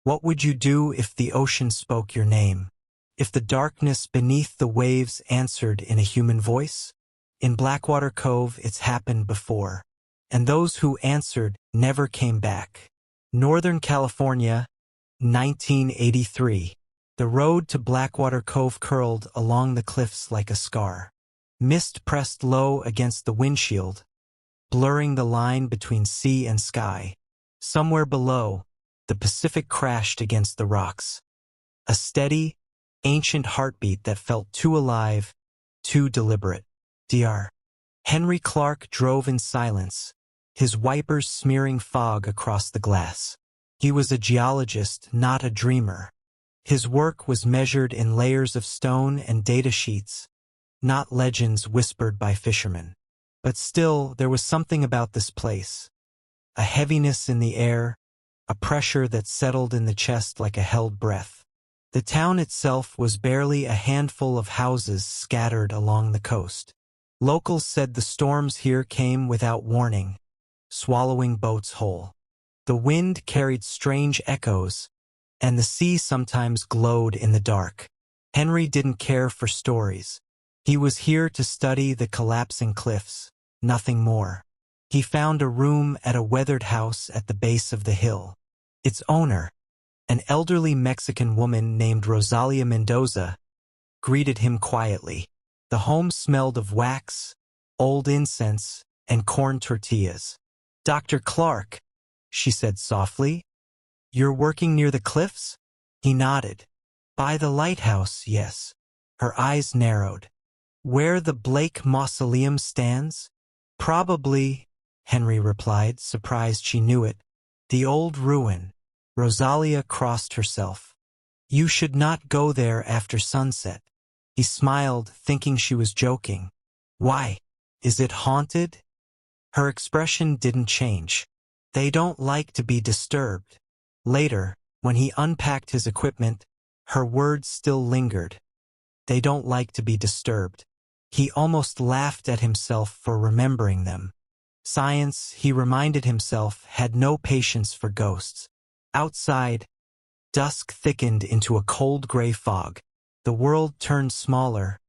What would you do if the ocean spoke your name? If the darkness beneath the waves answered in a human voice? In Blackwater Cove, it's happened before. And those who answered never came back. Northern California, 1983. The road to Blackwater Cove curled along the cliffs like a scar. Mist pressed low against the windshield, blurring the line between sea and sky. Somewhere below, the Pacific crashed against the rocks. A steady, ancient heartbeat that felt too alive, too deliberate. Dr. Henry Clark drove in silence, his wipers smearing fog across the glass. He was a geologist, not a dreamer. His work was measured in layers of stone and data sheets, not legends whispered by fishermen. But still, there was something about this place. A heaviness in the air, a pressure that settled in the chest like a held breath. The town itself was barely a handful of houses scattered along the coast. Locals said the storms here came without warning, swallowing boats whole. The wind carried strange echoes, and the sea sometimes glowed in the dark. Henry didn't care for stories. He was here to study the collapsing cliffs, nothing more. He found a room at a weathered house at the base of the hill. Its owner, an elderly Mexican woman named Rosalia Mendoza, greeted him quietly. The home smelled of wax, old incense, and corn tortillas. "Dr. Clark," she said softly, "you're working near the cliffs?" He nodded. "By the lighthouse, yes." Her eyes narrowed. "Where the Blake Mausoleum stands?" "Probably," Henry replied, surprised she knew it. "The old ruin." Rosalia crossed herself. "You should not go there after sunset." He smiled, thinking she was joking. "Why? Is it haunted?" Her expression didn't change. "They don't like to be disturbed." Later, when he unpacked his equipment, her words still lingered. "They don't like to be disturbed." He almost laughed at himself for remembering them. Science, he reminded himself, had no patience for ghosts. Outside, dusk thickened into a cold gray fog. The world turned smaller,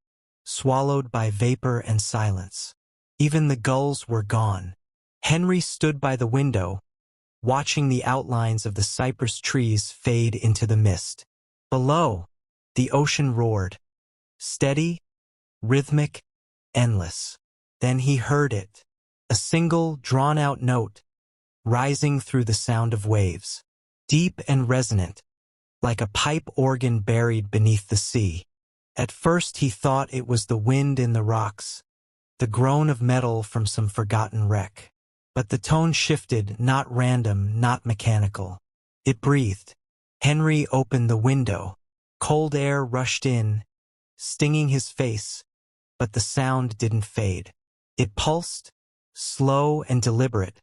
swallowed by vapor and silence. Even the gulls were gone. Henry stood by the window, watching the outlines of the cypress trees fade into the mist. Below, the ocean roared. Steady, rhythmic, endless. Then he heard it. A single, drawn-out note, rising through the sound of waves. Deep and resonant, like a pipe organ buried beneath the sea. At first he thought it was the wind in the rocks, the groan of metal from some forgotten wreck. But the tone shifted, not random, not mechanical. It breathed. Henry opened the window. Cold air rushed in, stinging his face, but the sound didn't fade. It pulsed, slow and deliberate,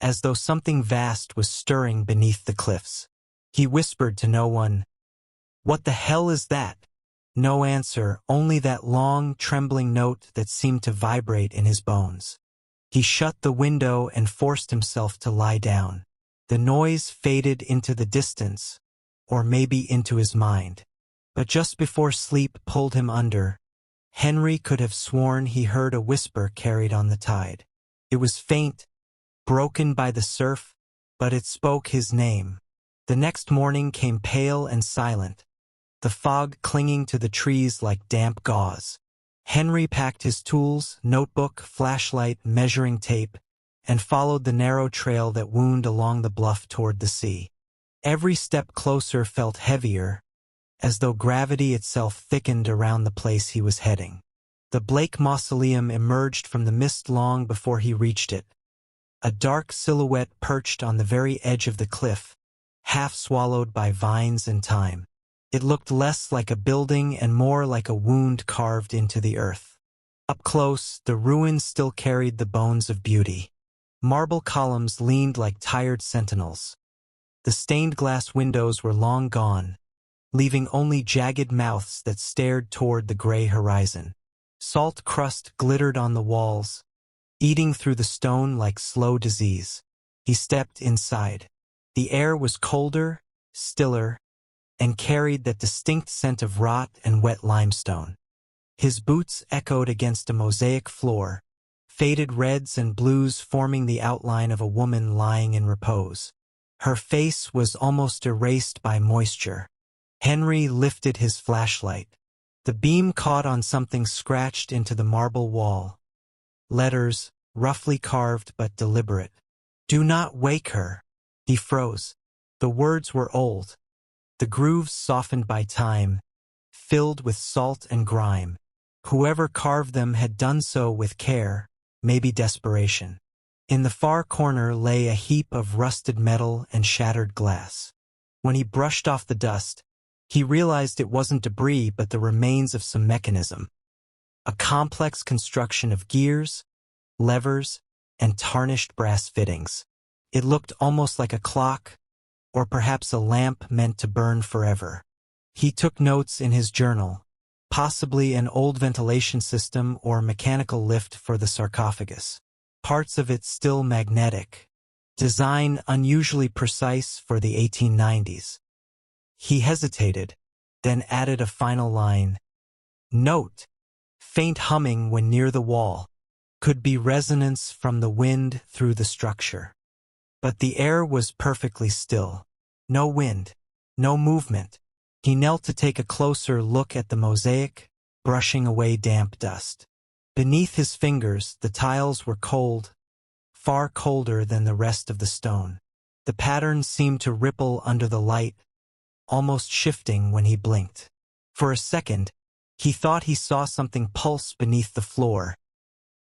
as though something vast was stirring beneath the cliffs. He whispered to no one, "What the hell is that?" No answer, only that long, trembling note that seemed to vibrate in his bones. He shut the window and forced himself to lie down. The noise faded into the distance, or maybe into his mind. But just before sleep pulled him under, Henry could have sworn he heard a whisper carried on the tide. It was faint, broken by the surf, but it spoke his name. The next morning came pale and silent, the fog clinging to the trees like damp gauze. Henry packed his tools, notebook, flashlight, measuring tape, and followed the narrow trail that wound along the bluff toward the sea. Every step closer felt heavier, as though gravity itself thickened around the place he was heading. The Blake Mausoleum emerged from the mist long before he reached it. A dark silhouette perched on the very edge of the cliff, half swallowed by vines and time. It looked less like a building and more like a wound carved into the earth. Up close, the ruins still carried the bones of beauty. Marble columns leaned like tired sentinels. The stained glass windows were long gone, leaving only jagged mouths that stared toward the gray horizon. Salt crust glittered on the walls, eating through the stone like slow disease. He stepped inside. The air was colder, stiller, and carried that distinct scent of rot and wet limestone. His boots echoed against a mosaic floor, faded reds and blues forming the outline of a woman lying in repose. Her face was almost erased by moisture. Henry lifted his flashlight. The beam caught on something scratched into the marble wall. Letters, roughly carved but deliberate. "Do not wake her." He froze. The words were old. The grooves softened by time, filled with salt and grime. Whoever carved them had done so with care, maybe desperation. In the far corner lay a heap of rusted metal and shattered glass. When he brushed off the dust, he realized it wasn't debris but the remains of some mechanism. A complex construction of gears, levers, and tarnished brass fittings. It looked almost like a clock, or perhaps a lamp meant to burn forever. He took notes in his journal, possibly an old ventilation system or mechanical lift for the sarcophagus. Parts of it still magnetic. Design unusually precise for the 1890s. He hesitated, then added a final line. Note, faint humming when near the wall. Could be resonance from the wind through the structure. But the air was perfectly still. No wind, no movement. He knelt to take a closer look at the mosaic, brushing away damp dust. Beneath his fingers, the tiles were cold, far colder than the rest of the stone. The pattern seemed to ripple under the light, almost shifting when he blinked. For a second, he thought he saw something pulse beneath the floor,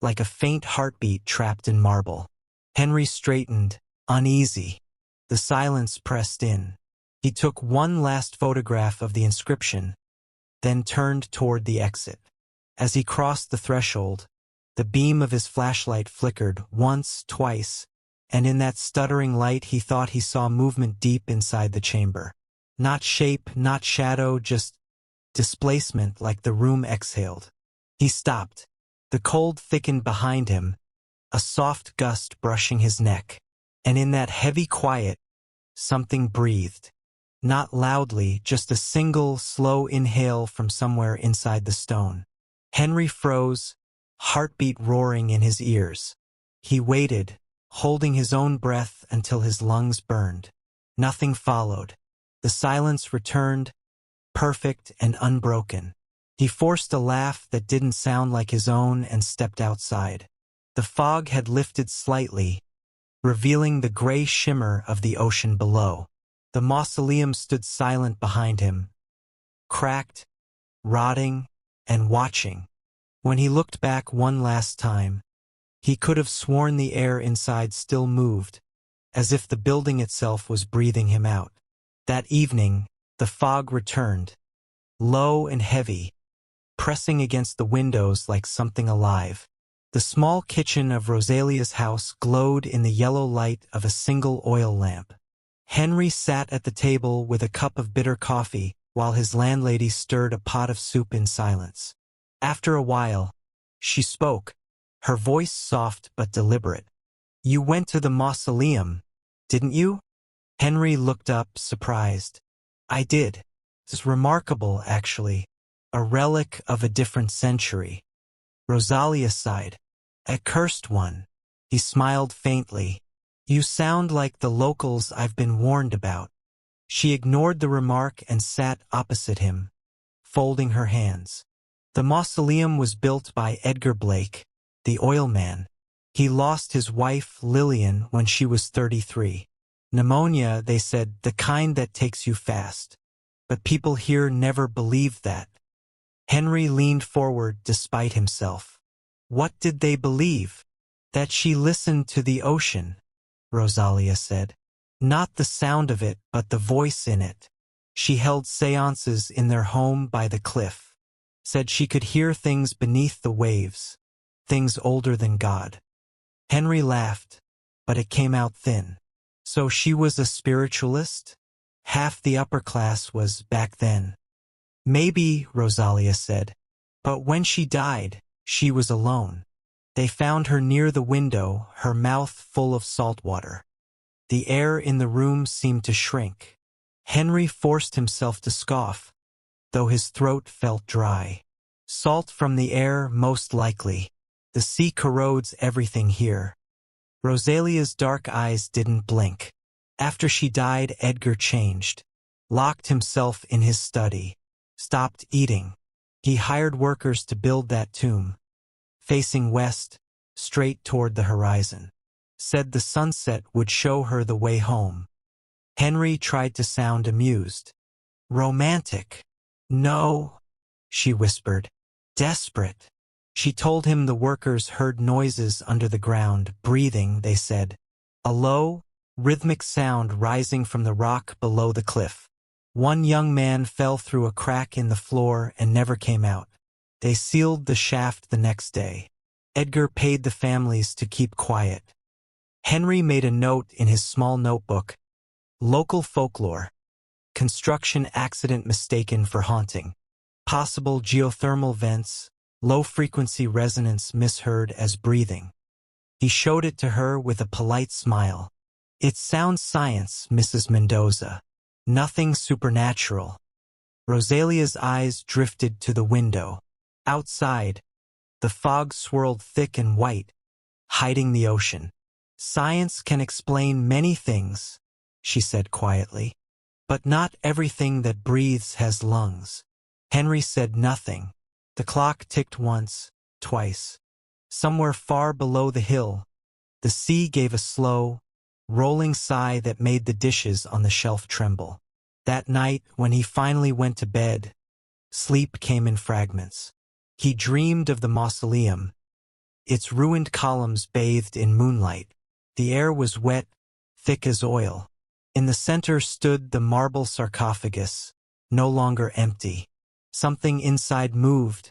like a faint heartbeat trapped in marble. Henry straightened, uneasy. The silence pressed in. He took one last photograph of the inscription, then turned toward the exit. As he crossed the threshold, the beam of his flashlight flickered once, twice, and in that stuttering light he thought he saw movement deep inside the chamber. Not shape, not shadow, just displacement like the room exhaled. He stopped. The cold thickened behind him, a soft gust brushing his neck. And in that heavy quiet, something breathed. Not loudly, just a single, slow inhale from somewhere inside the stone. Henry froze, heartbeat roaring in his ears. He waited, holding his own breath until his lungs burned. Nothing followed. The silence returned, perfect and unbroken. He forced a laugh that didn't sound like his own and stepped outside. The fog had lifted slightly, revealing the gray shimmer of the ocean below. The mausoleum stood silent behind him, cracked, rotting, and watching. When he looked back one last time, he could have sworn the air inside still moved, as if the building itself was breathing him out. That evening, the fog returned, low and heavy, pressing against the windows like something alive. The small kitchen of Rosalia's house glowed in the yellow light of a single oil lamp. Henry sat at the table with a cup of bitter coffee while his landlady stirred a pot of soup in silence. After a while, she spoke, her voice soft but deliberate. "You went to the mausoleum, didn't you?" Henry looked up, surprised. "I did. It's remarkable, actually. A relic of a different century." Rosalia sighed. "A cursed one." He smiled faintly. "You sound like the locals I've been warned about." She ignored the remark and sat opposite him, folding her hands. The mausoleum was built by Edgar Blake, the oil man. He lost his wife, Lillian, when she was 33. Pneumonia, they said, the kind that takes you fast. But people here never believed that. Henry leaned forward despite himself. What did they believe? That she listened to the ocean, Rosalia said. Not the sound of it, but the voice in it. She held seances in their home by the cliff. Said she could hear things beneath the waves, things older than God. Henry laughed, but it came out thin. So she was a spiritualist? Half the upper class was back then. Maybe, Rosalia said, but when she died, she was alone. They found her near the window, her mouth full of salt water. The air in the room seemed to shrink. Henry forced himself to scoff, though his throat felt dry. Salt from the air, most likely. The sea corrodes everything here. Rosalia's dark eyes didn't blink. After she died, Edgar changed. Locked himself in his study. Stopped eating. He hired workers to build that tomb. Facing west, straight toward the horizon. Said the sunset would show her the way home. Henry tried to sound amused. Romantic. No, she whispered. Desperate. She told him the workers heard noises under the ground, breathing, they said. A low, rhythmic sound rising from the rock below the cliff. One young man fell through a crack in the floor and never came out. They sealed the shaft the next day. Edgar paid the families to keep quiet. Henry made a note in his small notebook. Local folklore. Construction accident mistaken for haunting. Possible geothermal vents, low-frequency resonance misheard as breathing. He showed it to her with a polite smile. It sounds science, Mrs. Mendoza. Nothing supernatural. Rosalia's eyes drifted to the window. Outside, the fog swirled thick and white, hiding the ocean. Science can explain many things, she said quietly. But not everything that breathes has lungs. Henry said nothing. The clock ticked once, twice. Somewhere far below the hill, the sea gave a slow, rolling sigh that made the dishes on the shelf tremble. That night, when he finally went to bed, sleep came in fragments. He dreamed of the mausoleum, its ruined columns bathed in moonlight. The air was wet, thick as oil. In the center stood the marble sarcophagus, no longer empty. Something inside moved,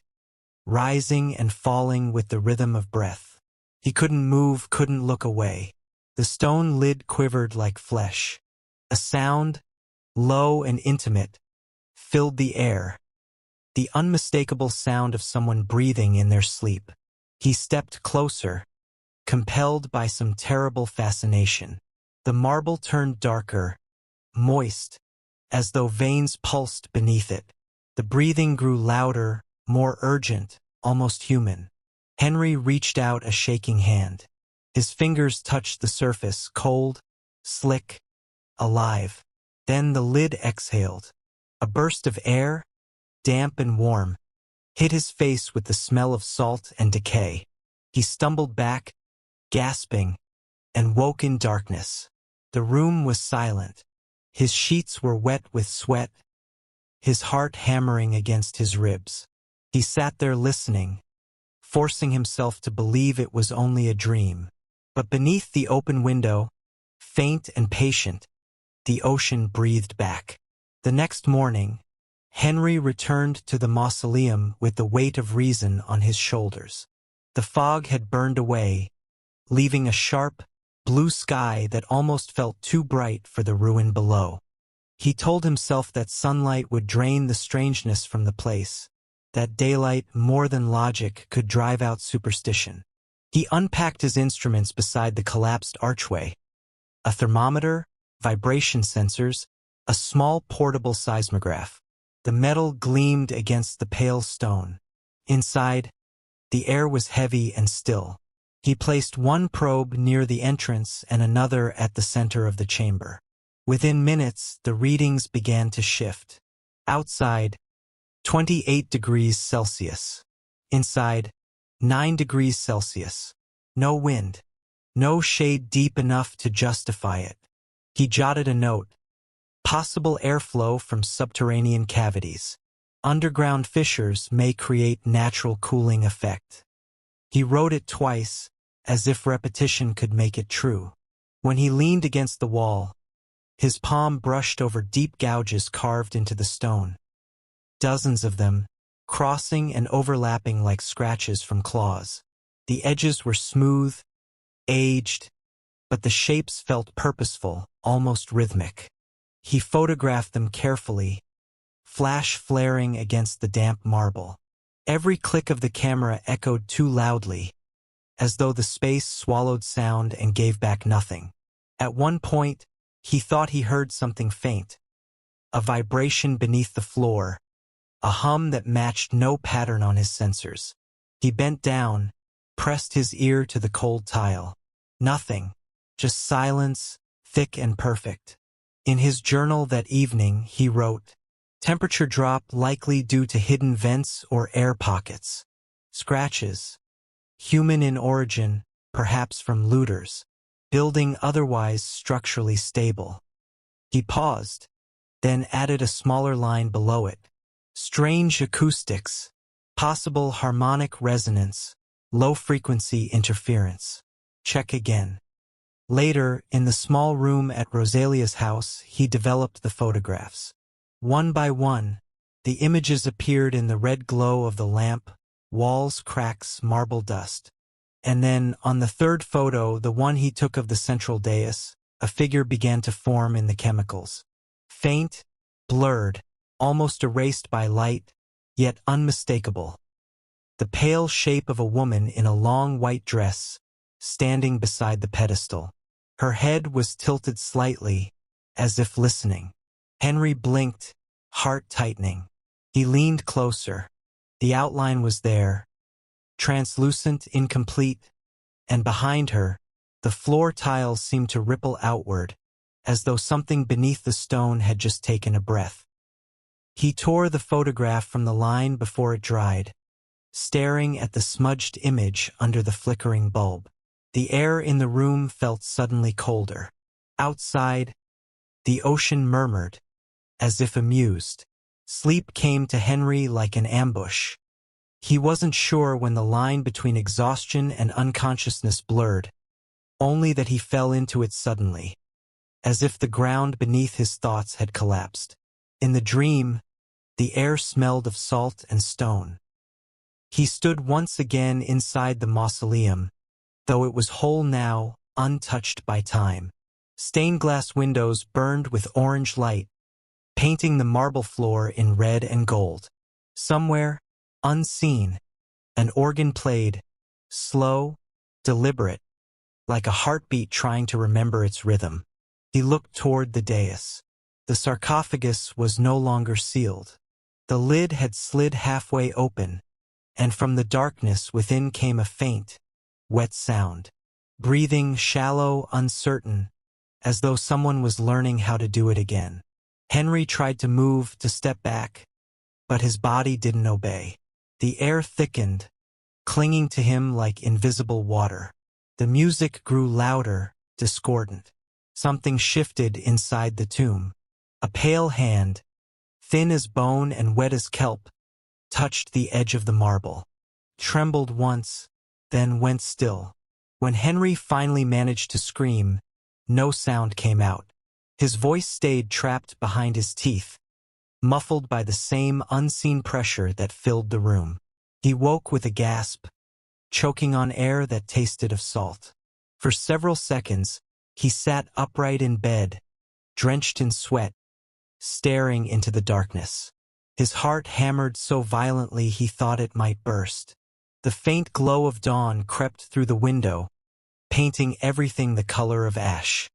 rising and falling with the rhythm of breath. He couldn't move, couldn't look away. The stone lid quivered like flesh. A sound, low and intimate, filled the air. The unmistakable sound of someone breathing in their sleep. He stepped closer, compelled by some terrible fascination. The marble turned darker, moist, as though veins pulsed beneath it. The breathing grew louder, more urgent, almost human. Henry reached out a shaking hand. His fingers touched the surface, cold, slick, alive. Then the lid exhaled. A burst of air, damp and warm, hit his face with the smell of salt and decay. He stumbled back, gasping, and woke in darkness. The room was silent. His sheets were wet with sweat, his heart hammering against his ribs. He sat there listening, forcing himself to believe it was only a dream. But beneath the open window, faint and patient, the ocean breathed back. The next morning, Henry returned to the mausoleum with the weight of reason on his shoulders. The fog had burned away, leaving a sharp, blue sky that almost felt too bright for the ruin below. He told himself that sunlight would drain the strangeness from the place, that daylight, more than logic, could drive out superstition. He unpacked his instruments beside the collapsed archway. A thermometer, vibration sensors, a small portable seismograph. The metal gleamed against the pale stone. Inside, the air was heavy and still. He placed one probe near the entrance and another at the center of the chamber. Within minutes, the readings began to shift. Outside, 28 degrees Celsius. Inside, 9 degrees Celsius. No wind. No shade deep enough to justify it. He jotted a note. Possible airflow from subterranean cavities. Underground fissures may create natural cooling effect. He wrote it twice, as if repetition could make it true. When he leaned against the wall, his palm brushed over deep gouges carved into the stone. Dozens of them, crossing and overlapping like scratches from claws. The edges were smooth, aged, but the shapes felt purposeful, almost rhythmic. He photographed them carefully, flash flaring against the damp marble. Every click of the camera echoed too loudly, as though the space swallowed sound and gave back nothing. At one point, he thought he heard something faint, a vibration beneath the floor, a hum that matched no pattern on his sensors. He bent down, pressed his ear to the cold tile. Nothing, just silence, thick and perfect. In his journal that evening, he wrote, "Temperature drop likely due to hidden vents or air pockets. Scratches. Human in origin, perhaps from looters. Building otherwise structurally stable." He paused, then added a smaller line below it. "Strange acoustics. Possible harmonic resonance. Low-frequency interference. Check again." Later, in the small room at Rosalia's house, he developed the photographs. One by one, the images appeared in the red glow of the lamp, walls, cracks, marble dust. And then, on the third photo, the one he took of the central dais, a figure began to form in the chemicals. Faint, blurred, almost erased by light, yet unmistakable. The pale shape of a woman in a long white dress, standing beside the pedestal. Her head was tilted slightly, as if listening. Henry blinked, heart tightening. He leaned closer. The outline was there, translucent, incomplete, and behind her, the floor tiles seemed to ripple outward, as though something beneath the stone had just taken a breath. He tore the photograph from the line before it dried, staring at the smudged image under the flickering bulb. The air in the room felt suddenly colder. Outside, the ocean murmured, as if amused. Sleep came to Henry like an ambush. He wasn't sure when the line between exhaustion and unconsciousness blurred, only that he fell into it suddenly, as if the ground beneath his thoughts had collapsed. In the dream, the air smelled of salt and stone. He stood once again inside the mausoleum, though it was whole now, untouched by time. Stained glass windows burned with orange light, painting the marble floor in red and gold. Somewhere, unseen, an organ played, slow, deliberate, like a heartbeat trying to remember its rhythm. He looked toward the dais. The sarcophagus was no longer sealed. The lid had slid halfway open, and from the darkness within came a faint, wet sound. Breathing shallow, uncertain, as though someone was learning how to do it again. Henry tried to move, to step back, but his body didn't obey. The air thickened, clinging to him like invisible water. The music grew louder, discordant. Something shifted inside the tomb. A pale hand, thin as bone and wet as kelp, touched the edge of the marble. Trembled once, then went still. When Henry finally managed to scream, no sound came out. His voice stayed trapped behind his teeth, muffled by the same unseen pressure that filled the room. He woke with a gasp, choking on air that tasted of salt. For several seconds, he sat upright in bed, drenched in sweat, staring into the darkness. His heart hammered so violently he thought it might burst. The faint glow of dawn crept through the window, painting everything the color of ash.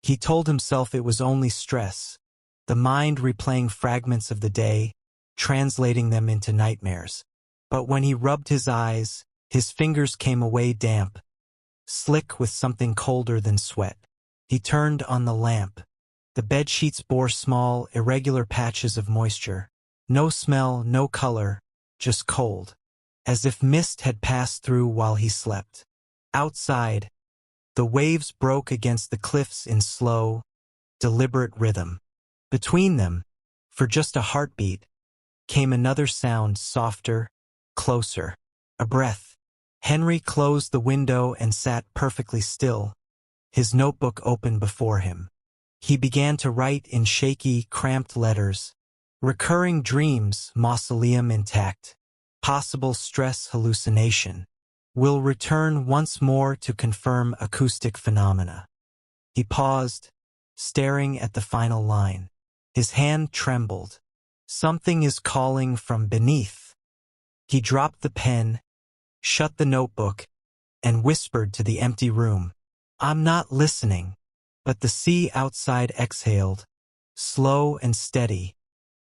He told himself it was only stress, the mind replaying fragments of the day, translating them into nightmares. But when he rubbed his eyes, his fingers came away damp, slick with something colder than sweat. He turned on the lamp. The bedsheets bore small, irregular patches of moisture. No smell, no color, just cold, as if mist had passed through while he slept. Outside, the waves broke against the cliffs in slow, deliberate rhythm. Between them, for just a heartbeat, came another sound, softer, closer. A breath. Henry closed the window and sat perfectly still, his notebook open before him. He began to write in shaky, cramped letters. Recurring dreams, mausoleum intact. Possible stress hallucination. Will return once more to confirm acoustic phenomena. He paused, staring at the final line. His hand trembled. Something is calling from beneath. He dropped the pen, shut the notebook, and whispered to the empty room. I'm not listening. But the sea outside exhaled, slow and steady,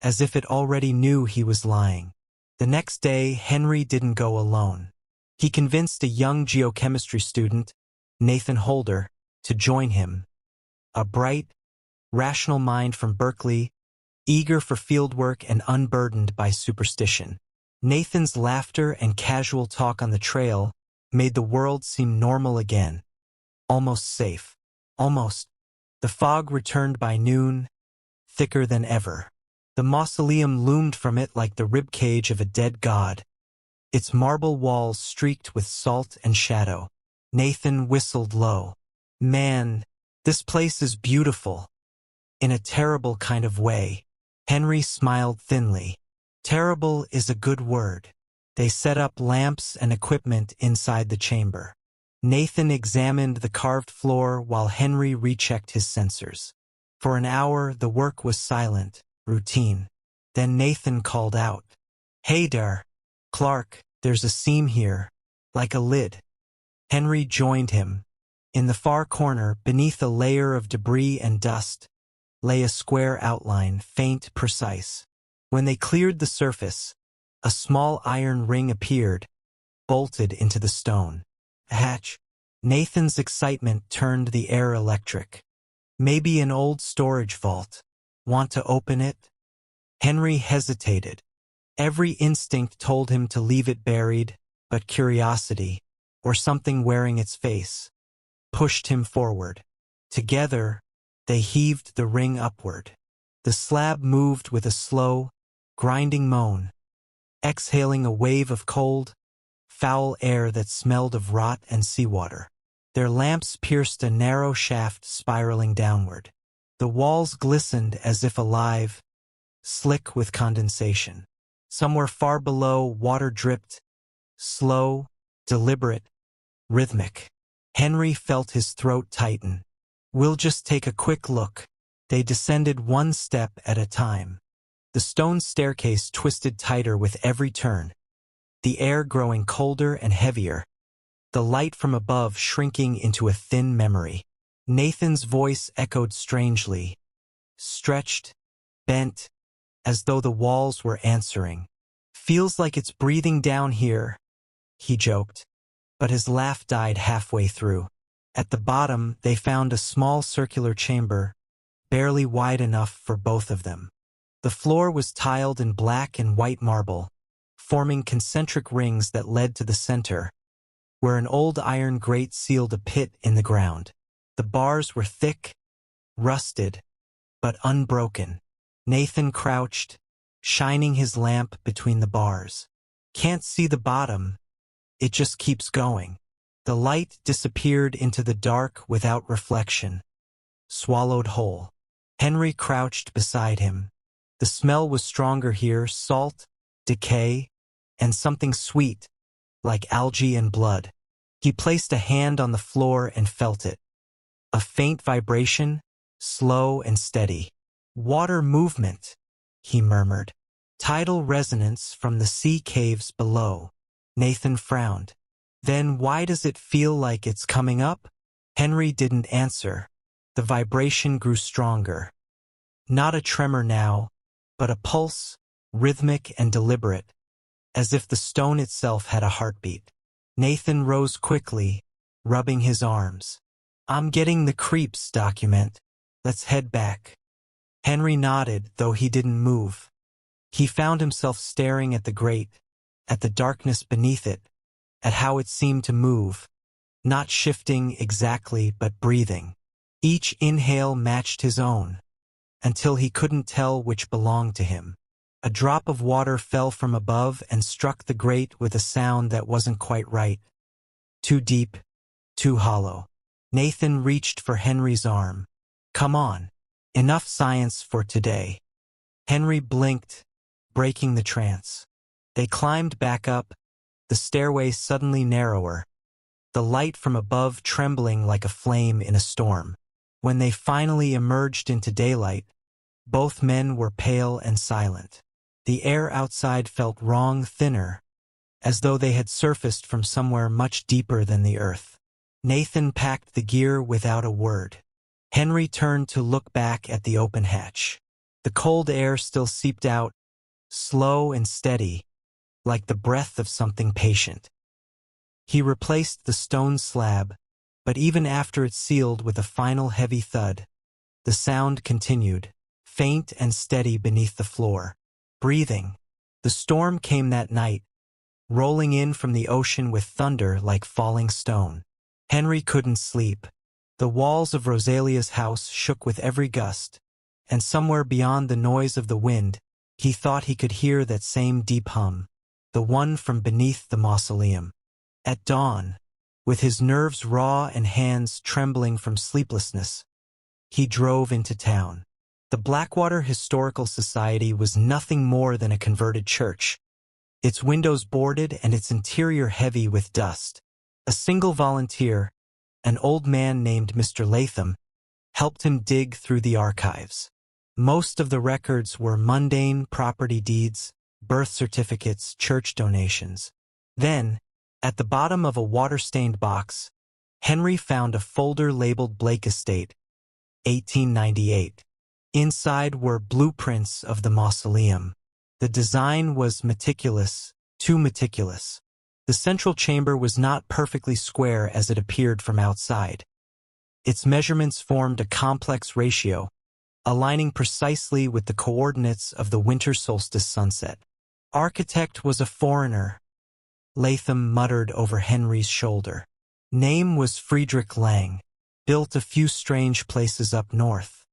as if it already knew he was lying. The next day, Henry didn't go alone. He convinced a young geochemistry student, Nathan Holder, to join him. A bright, rational mind from Berkeley, eager for fieldwork and unburdened by superstition. Nathan's laughter and casual talk on the trail made the world seem normal again. Almost safe. Almost. The fog returned by noon, thicker than ever. The mausoleum loomed from it like the ribcage of a dead god, its marble walls streaked with salt and shadow. Nathan whistled low. Man, this place is beautiful. In a terrible kind of way. Henry smiled thinly. Terrible is a good word. They set up lamps and equipment inside the chamber. Nathan examined the carved floor while Henry rechecked his sensors. For an hour, the work was silent, routine. Then Nathan called out, "Hey there, Clark, there's a seam here, like a lid." Henry joined him. In the far corner, beneath a layer of debris and dust, lay a square outline, faint, precise. When they cleared the surface, a small iron ring appeared, bolted into the stone. A hatch. Nathan's excitement turned the air electric. Maybe an old storage vault. Want to open it? Henry hesitated. Every instinct told him to leave it buried, but curiosity, or something wearing its face, pushed him forward. Together, they heaved the ring upward. The slab moved with a slow, grinding moan, exhaling a wave of cold, foul air that smelled of rot and seawater. Their lamps pierced a narrow shaft spiraling downward. The walls glistened as if alive, slick with condensation. Somewhere far below, water dripped, slow, deliberate, rhythmic. Henry felt his throat tighten. "We'll just take a quick look." They descended one step at a time. The stone staircase twisted tighter with every turn, the air growing colder and heavier, the light from above shrinking into a thin memory. Nathan's voice echoed strangely, stretched, bent, as though the walls were answering. "Feels like it's breathing down here," he joked, but his laugh died halfway through. At the bottom, they found a small circular chamber, barely wide enough for both of them. The floor was tiled in black and white marble, forming concentric rings that led to the center, where an old iron grate sealed a pit in the ground. The bars were thick, rusted, but unbroken. Nathan crouched, shining his lamp between the bars. "Can't see the bottom. It just keeps going." The light disappeared into the dark without reflection, swallowed whole. Henry crouched beside him. The smell was stronger here, salt, decay, and something sweet, like algae and blood. He placed a hand on the floor and felt it. A faint vibration, slow and steady. "Water movement," he murmured. "Tidal resonance from the sea caves below." Nathan frowned. "Then why does it feel like it's coming up?" Henry didn't answer. The vibration grew stronger. Not a tremor now, but a pulse, rhythmic and deliberate, as if the stone itself had a heartbeat. Nathan rose quickly, rubbing his arms. "I'm getting the creeps, document. Let's head back." Henry nodded, though he didn't move. He found himself staring at the grate, at the darkness beneath it, at how it seemed to move, not shifting exactly but breathing. Each inhale matched his own, until he couldn't tell which belonged to him. A drop of water fell from above and struck the grate with a sound that wasn't quite right. Too deep, too hollow. Nathan reached for Henry's arm. "Come on. Enough science for today." Henry blinked, breaking the trance. They climbed back up, the stairway suddenly narrower, the light from above trembling like a flame in a storm. When they finally emerged into daylight, both men were pale and silent. The air outside felt wrong, thinner, as though they had surfaced from somewhere much deeper than the earth. Nathan packed the gear without a word. Henry turned to look back at the open hatch. The cold air still seeped out, slow and steady, like the breath of something patient. He replaced the stone slab, but even after it sealed with a final heavy thud, the sound continued, faint and steady beneath the floor. Breathing. The storm came that night, rolling in from the ocean with thunder like falling stone. Henry couldn't sleep. The walls of Rosalia's house shook with every gust, and somewhere beyond the noise of the wind, he thought he could hear that same deep hum, the one from beneath the mausoleum. At dawn, with his nerves raw and hands trembling from sleeplessness, he drove into town. The Blackwater Historical Society was nothing more than a converted church, its windows boarded and its interior heavy with dust. A single volunteer, an old man named Mr. Latham, helped him dig through the archives. Most of the records were mundane property deeds, birth certificates, church donations. Then, at the bottom of a water-stained box, Henry found a folder labeled Blake Estate, 1898. Inside were blueprints of the mausoleum. The design was meticulous, too meticulous. The central chamber was not perfectly square as it appeared from outside. Its measurements formed a complex ratio, aligning precisely with the coordinates of the winter solstice sunset. Architect was a foreigner, Latham muttered over Henry's shoulder. Name was Friedrich Lang. Built a few strange places up north.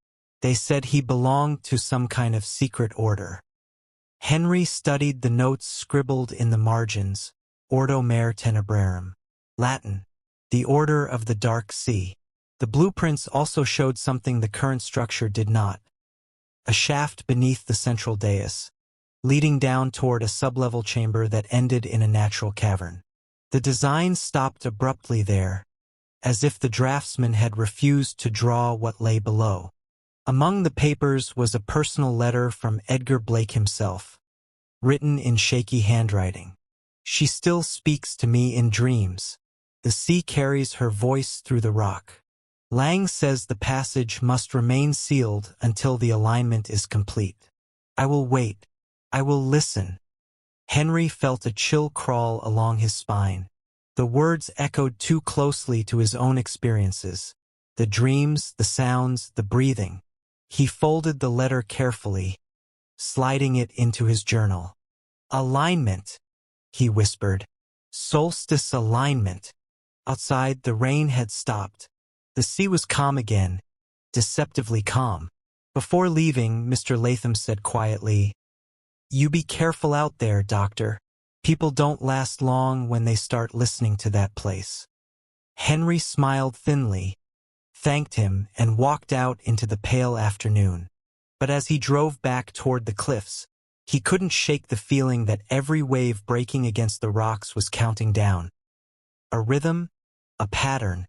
They said he belonged to some kind of secret order. Henry studied the notes scribbled in the margins. Ordo Mare Tenebrarum. Latin. The Order of the Dark Sea. The blueprints also showed something the current structure did not. A shaft beneath the central dais, leading down toward a sublevel chamber that ended in a natural cavern. The design stopped abruptly there, as if the draftsman had refused to draw what lay below. Among the papers was a personal letter from Edgar Blake himself, written in shaky handwriting. She still speaks to me in dreams. The sea carries her voice through the rock. Lang says the passage must remain sealed until the alignment is complete. I will wait. I will listen. Henry felt a chill crawl along his spine. The words echoed too closely to his own experiences. The dreams, the sounds, the breathing. He folded the letter carefully, sliding it into his journal. Alignment, he whispered. Solstice alignment. Outside, the rain had stopped. The sea was calm again, deceptively calm. Before leaving, Mr. Latham said quietly, "You be careful out there, Doctor. People don't last long when they start listening to that place." Henry smiled thinly, thanked him, and walked out into the pale afternoon. But as he drove back toward the cliffs, he couldn't shake the feeling that every wave breaking against the rocks was counting down. A rhythm, a pattern,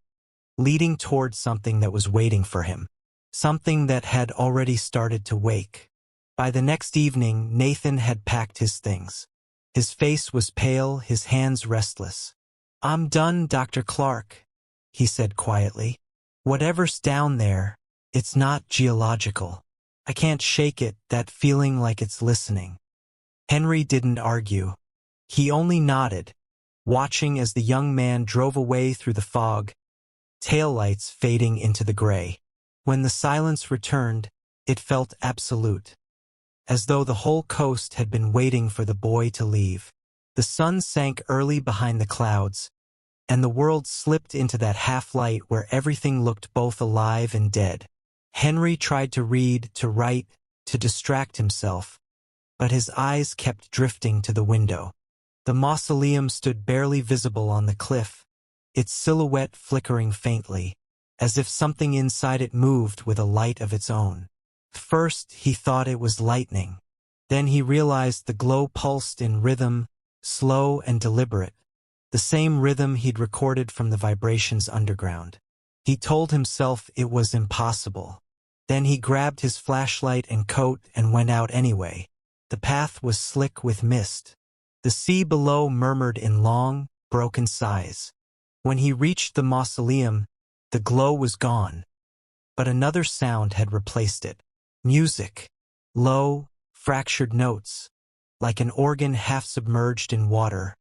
leading toward something that was waiting for him. Something that had already started to wake. By the next evening, Nathan had packed his things. His face was pale, his hands restless. "I'm done, Dr. Clark," he said quietly. "Whatever's down there, it's not geological. I can't shake it, that feeling like it's listening." Henry didn't argue. He only nodded, watching as the young man drove away through the fog, taillights fading into the gray. When the silence returned, it felt absolute, as though the whole coast had been waiting for the boy to leave. The sun sank early behind the clouds, and the world slipped into that half-light where everything looked both alive and dead. Henry tried to read, to write, to distract himself, but his eyes kept drifting to the window. The mausoleum stood barely visible on the cliff, its silhouette flickering faintly, as if something inside it moved with a light of its own. First, he thought it was lightning. Then he realized the glow pulsed in rhythm, slow and deliberate, the same rhythm he'd recorded from the vibrations underground. He told himself it was impossible. Then he grabbed his flashlight and coat and went out anyway. The path was slick with mist. The sea below murmured in long, broken sighs. When he reached the mausoleum, the glow was gone. But another sound had replaced it. Music. Low, fractured notes, like an organ half submerged in water,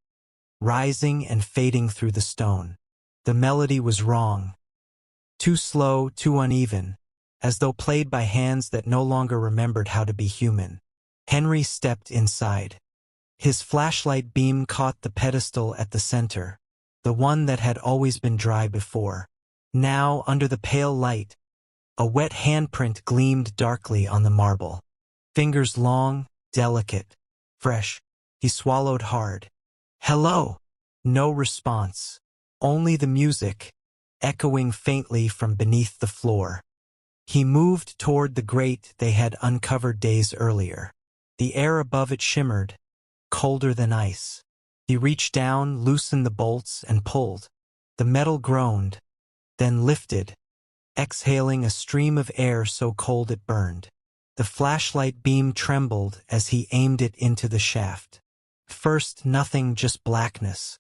rising and fading through the stone. The melody was wrong. Too slow, too uneven, as though played by hands that no longer remembered how to be human. Henry stepped inside. His flashlight beam caught the pedestal at the center, the one that had always been dry before. Now, under the pale light, a wet handprint gleamed darkly on the marble. Fingers long, delicate, fresh. He swallowed hard. "Hello!" No response. Only the music, echoing faintly from beneath the floor. He moved toward the grate they had uncovered days earlier. The air above it shimmered, colder than ice. He reached down, loosened the bolts, and pulled. The metal groaned, then lifted, exhaling a stream of air so cold it burned. The flashlight beam trembled as he aimed it into the shaft. First nothing, just blackness.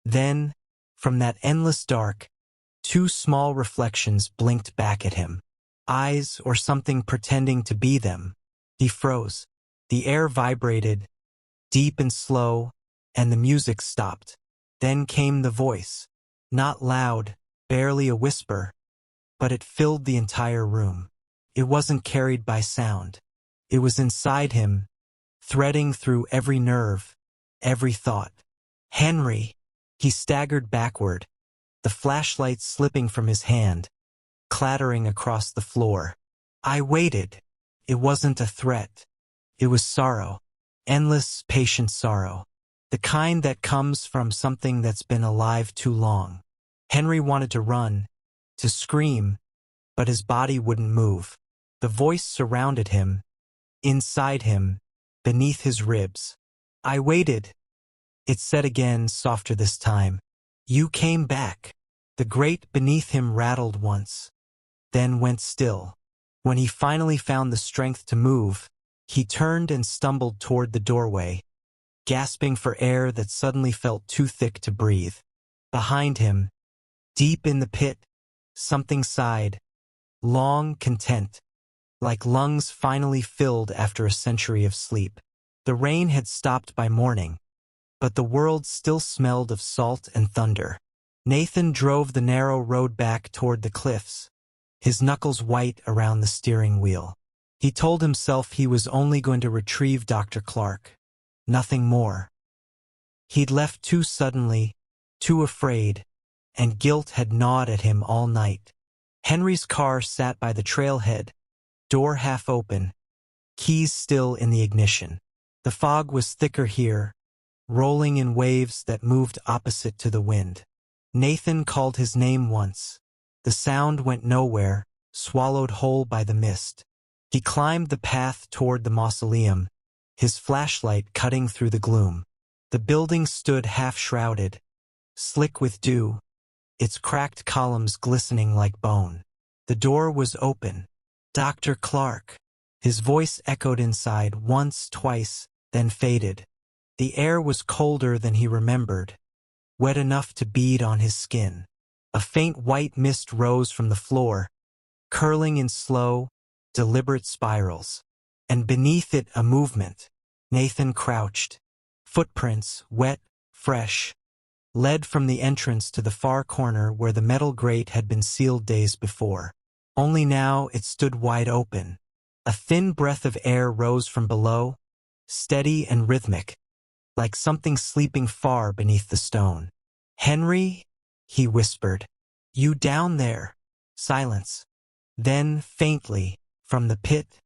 Then, from that endless dark, two small reflections blinked back at him. Eyes or something pretending to be them. He froze. The air vibrated, deep and slow, and the music stopped. Then came the voice. Not loud, barely a whisper, but it filled the entire room. It wasn't carried by sound. It was inside him, threading through every nerve, every thought. "Henry!" He staggered backward, the flashlight slipping from his hand, clattering across the floor. "I waited." It wasn't a threat. It was sorrow. Endless, patient sorrow. The kind that comes from something that's been alive too long. Henry wanted to run, to scream, but his body wouldn't move. The voice surrounded him, inside him, beneath his ribs. "I waited," it said again, softer this time. "You came back." The grate beneath him rattled once, then went still. When he finally found the strength to move, he turned and stumbled toward the doorway, gasping for air that suddenly felt too thick to breathe. Behind him, deep in the pit, something sighed, long, content, like lungs finally filled after a century of sleep. The rain had stopped by morning, but the world still smelled of salt and thunder. Nathan drove the narrow road back toward the cliffs, his knuckles white around the steering wheel. He told himself he was only going to retrieve Dr. Clark, nothing more. He'd left too suddenly, too afraid, and guilt had gnawed at him all night. Henry's car sat by the trailhead, door half open, keys still in the ignition. The fog was thicker here, rolling in waves that moved opposite to the wind. Nathan called his name once. The sound went nowhere, swallowed whole by the mist. He climbed the path toward the Mausoleum, his flashlight cutting through the gloom. The building stood half-shrouded, slick with dew, its cracked columns glistening like bone. The door was open. "Dr. Clark." His voice echoed inside once, twice, then faded. The air was colder than he remembered, wet enough to bead on his skin. A faint white mist rose from the floor, curling in slow, deliberate spirals. And beneath it a movement. Nathan crouched. Footprints, wet, fresh, led from the entrance to the far corner where the metal grate had been sealed days before. Only now it stood wide open. A thin breath of air rose from below, steady and rhythmic, like something sleeping far beneath the stone. "Henry?" he whispered. "You down there?" Silence. Then, faintly, from the pit,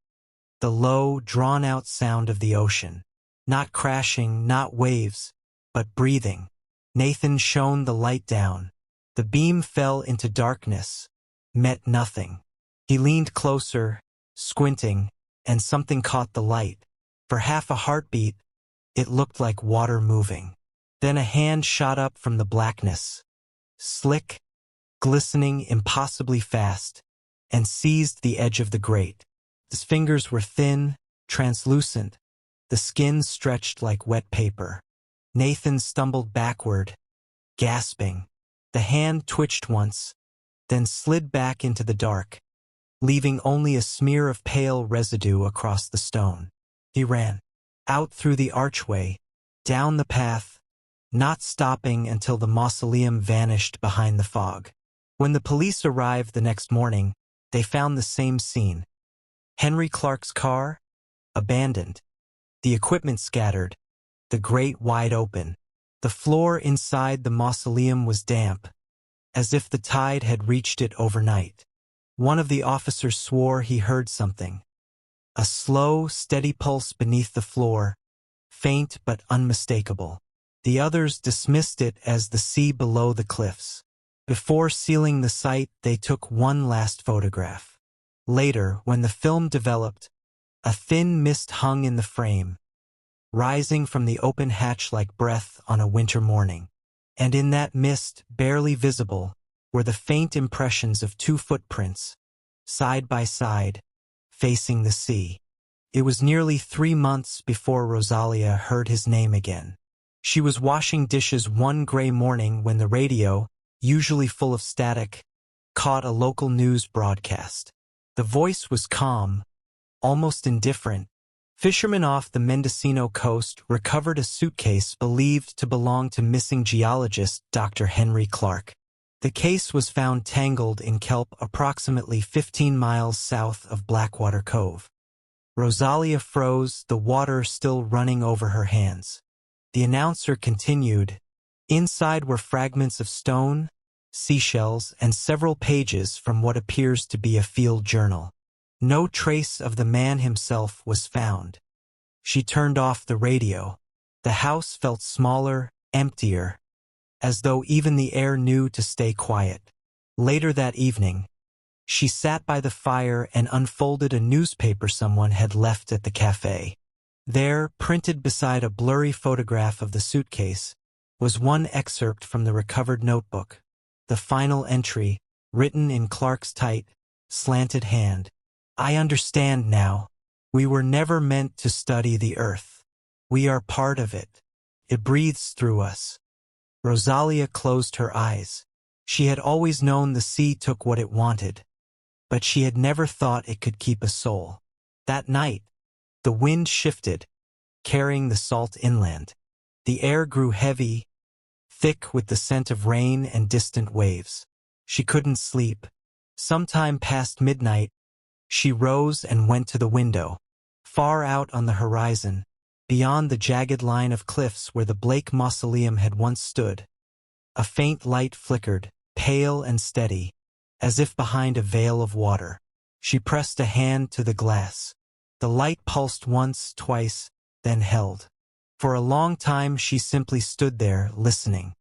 the low, drawn-out sound of the ocean. Not crashing, not waves, but breathing. Nathan shone the light down. The beam fell into darkness, met nothing. He leaned closer, squinting, and something caught the light. For half a heartbeat, it looked like water moving. Then a hand shot up from the blackness, slick, glistening impossibly fast, and seized the edge of the grate. His fingers were thin, translucent, the skin stretched like wet paper. Nathan stumbled backward, gasping. The hand twitched once, then slid back into the dark, leaving only a smear of pale residue across the stone. He ran out through the archway, down the path, not stopping until the mausoleum vanished behind the fog. When the police arrived the next morning, they found the same scene. Henry Clark's car, abandoned. The equipment scattered, the grate wide open. The floor inside the mausoleum was damp, as if the tide had reached it overnight. One of the officers swore he heard something. A slow, steady pulse beneath the floor, faint but unmistakable. The others dismissed it as the sea below the cliffs. Before sealing the site, they took one last photograph. Later, when the film developed, a thin mist hung in the frame, rising from the open hatch like breath on a winter morning. And in that mist, barely visible, were the faint impressions of two footprints, side by side, facing the sea. It was nearly 3 months before Rosalia heard his name again. She was washing dishes one gray morning when the radio, usually full of static, caught a local news broadcast. The voice was calm, almost indifferent. Fishermen off the Mendocino coast recovered a suitcase believed to belong to missing geologist Dr. Henry Clark. The case was found tangled in kelp approximately 15 miles south of Blackwater Cove. Rosalia froze, the water still running over her hands. The announcer continued. Inside were fragments of stone, seashells, and several pages from what appears to be a field journal. No trace of the man himself was found. She turned off the radio. The house felt smaller, emptier, as though even the air knew to stay quiet. Later that evening, she sat by the fire and unfolded a newspaper someone had left at the cafe. There, printed beside a blurry photograph of the suitcase, was one excerpt from the recovered notebook. The final entry, written in Clark's tight, slanted hand. "I understand now. We were never meant to study the earth. We are part of it. It breathes through us." Rosalia closed her eyes. She had always known the sea took what it wanted, but she had never thought it could keep a soul. That night, the wind shifted, carrying the salt inland. The air grew heavy, thick with the scent of rain and distant waves. She couldn't sleep. Sometime past midnight, she rose and went to the window. Far out on the horizon, beyond the jagged line of cliffs where the Blake Mausoleum had once stood, a faint light flickered, pale and steady, as if behind a veil of water. She pressed a hand to the glass. The light pulsed once, twice, then held. For a long time she simply stood there, listening.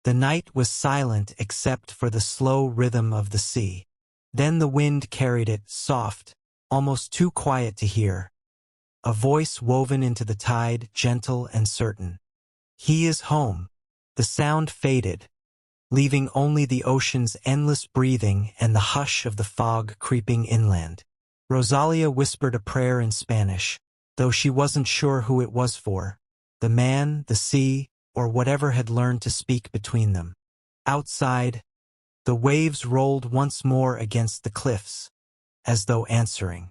The night was silent except for the slow rhythm of the sea. Then the wind carried it, soft, almost too quiet to hear. A voice woven into the tide, gentle and certain. "He is home." The sound faded, leaving only the ocean's endless breathing and the hush of the fog creeping inland. Rosalia whispered a prayer in Spanish, though she wasn't sure who it was for. The man, the sea, or whatever had learned to speak between them. Outside, the waves rolled once more against the cliffs, as though answering.